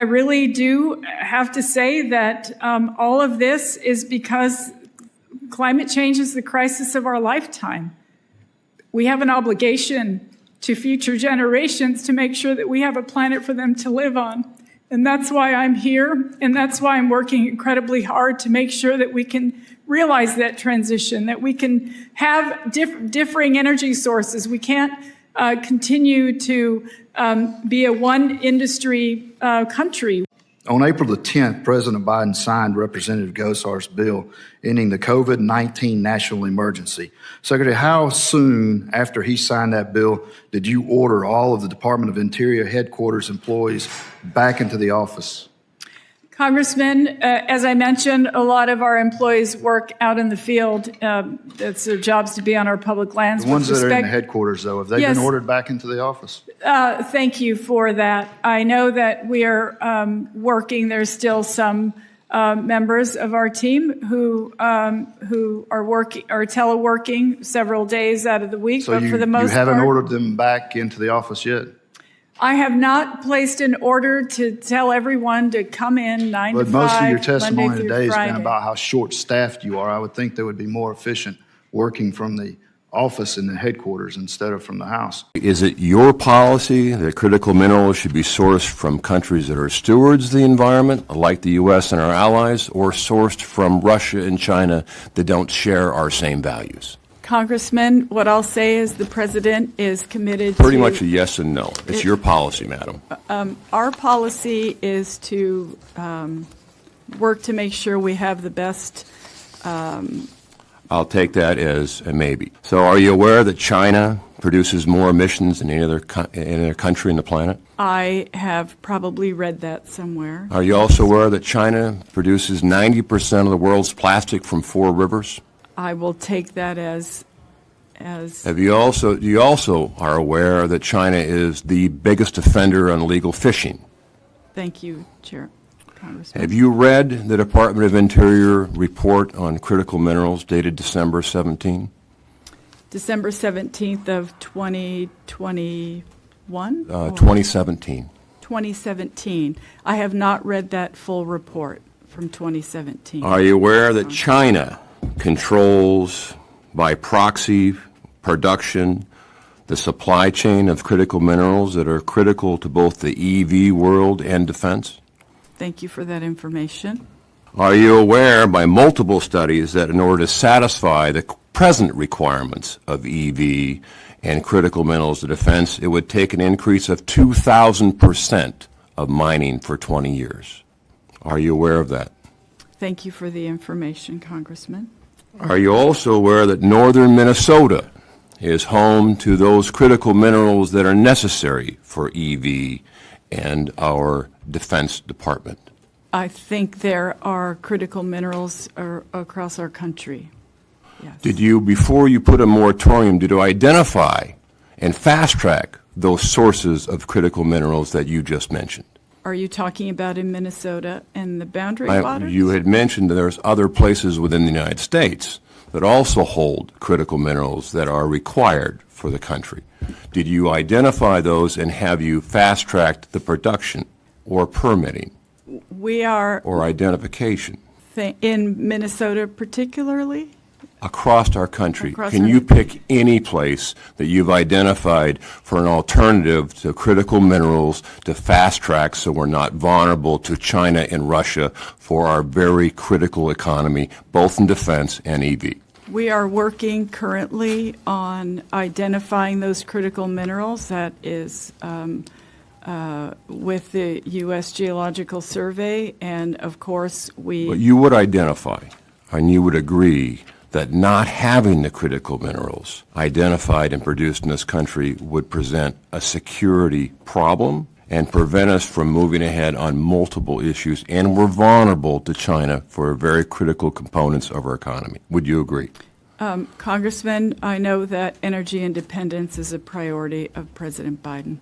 I really do have to say that all of this is because climate change is the crisis of our lifetime. We have an obligation to future generations to make sure that we have a planet for them to live on. And that's why I'm here, and that's why I'm working incredibly hard to make sure that we can realize that transition, that we can have differing energy sources. We can't continue to be a one-industry country. On April the 10th, President Biden signed Representative Gosar's bill ending the COVID-19 national emergency. Secretary, how soon after he signed that bill did you order all of the Department of Interior headquarters employees back into the office? Congressman, as I mentioned, a lot of our employees work out in the field. It's their jobs to be on our public lands. The ones that are in the headquarters, though, have they been ordered back into the office? Thank you for that. I know that we are working. There's still some members of our team who are teleworking several days out of the week. So but for the most you haven't part, ordered them back into the office yet? I have not placed an order to tell everyone to come in 9 to 5. But most of your testimony Monday today has Friday. been about how short-staffed you are. I would think they would be more efficient working from the office in the headquarters instead of from the house. Is it your policy that critical minerals should be sourced from countries that are stewards of the environment, like the U.S. and our allies, or sourced from Russia and China that don't share our same values? Congressman, what I'll say is the president is committed to... Pretty much a yes and no. It's your policy, madam. Our policy is to work to make sure we have the best... I'll take that as a maybe. So are you aware that China produces more emissions than any other country on the planet? I have probably read that somewhere. Are you also aware that China produces 90% of the world's plastic from 4 rivers? I will take that as You also are aware that China is the biggest offender on illegal fishing? Thank you, Chair. Congressman. Have you read the Department of Interior report on critical minerals dated December 17? December 17th of 2021? 2017. 2017. I have not read that full report from 2017. Are you aware that China controls by proxy production the supply chain of critical minerals that are critical to both the EV world and defense? Thank you for that information. Are you aware by multiple studies that in order to satisfy the present requirements of EV and critical minerals to defense, it would take an increase of 2,000% of mining for 20 years? Are you aware of that? Thank you for the information, Congressman. Are you also aware that northern Minnesota is home to those critical minerals that are necessary for EV and our Defense Department? I think there are critical minerals across our country. Yes. Did you, before you put a moratorium, did you identify and fast-track those sources of critical minerals that you just mentioned? Are you talking about in Minnesota and the boundary waters? You had mentioned that there's other places within the United States that also hold critical minerals that are required for the country. Did you identify those, and have you fast-tracked the production or permitting? We are... Or identification? In Minnesota particularly? Across our country. Can you pick any place that you've identified for an alternative to critical minerals to fast track so we're not vulnerable to China and Russia for our very critical economy, both in defense and EV? We are working currently on identifying those critical minerals. That is with the U.S. Geological Survey, and of course we... But you would identify, and you would agree that not having the critical minerals identified and produced in this country would present a security problem and prevent us from moving ahead on multiple issues, and we're vulnerable to China for very critical components of our economy. Would you agree? Congressman, I know that energy independence is a priority of President Biden.